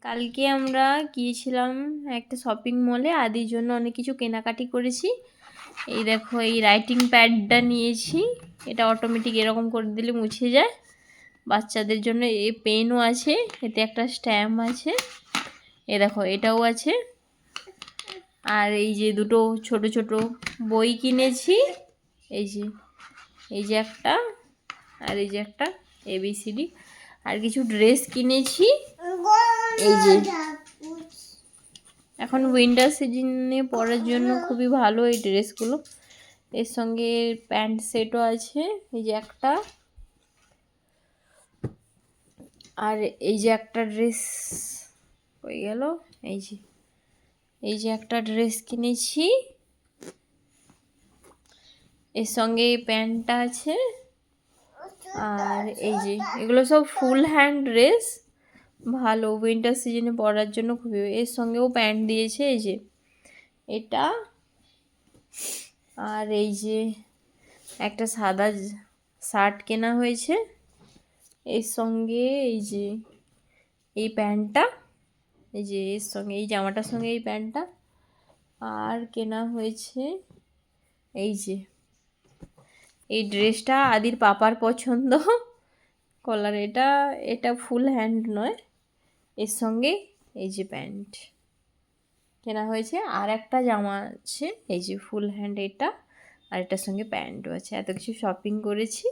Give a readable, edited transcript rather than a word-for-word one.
কালকে আমরা গিয়েছিলাম একটা শপিং মলে, আদির জন্য অনেক কিছু কেনাকাটি করেছি। এই দেখো, এই রাইটিং প্যাডটা নিয়েছি, এটা অটোমেটিক এরকম করে দিলে মুছে যায়। বাচ্চাদের জন্য এই পেনও আছে, এতে একটা স্ট্যাম্প আছে, এ দেখো এটাও আছে। আর এই যে দুটো ছোট ছোট বই কিনেছি, এই যে একটা, আর এই যে একটা ABCD। আর কিছু ড্রেস কিনেছি, এই যে এখন উইন্টার সিজনে পরার জন্য খুবই ভালো এই ড্রেসগুলো। এর সঙ্গে প্যান্ট সেটও আছে, এই যে একটা। আর এই যে একটা ড্রেস হয়ে গেল, এই যে একটা ড্রেস কিনেছি, এর সঙ্গে এই প্যান্টটা আছে। আর এই যে এগুলো সব ফুল হ্যান্ড ড্রেস, ভালো উইন্টার সিজনে পরার জন্য খুবই। এর সঙ্গেও প্যান্ট দিয়েছে, এই যে এটা। আর এই যে একটা সাদা শার্ট কেনা হয়েছে, এর সঙ্গে এই যে এই প্যান্টটা, এই যে এর সঙ্গে এই জামাটার সঙ্গে এই প্যান্টটা। আর কেনা হয়েছে এই যে এই ড্রেসটা, আদির পাপার পছন্দ, কলার। এটা ফুল হ্যান্ড নয়, এর সঙ্গে এই যে প্যান্ট কেনা হয়েছে। আর একটা জামা আছে, এই যে ফুল হ্যান্ড এটা, আর এটার সঙ্গে প্যান্টও আছে। এত কিছু শপিং করেছি।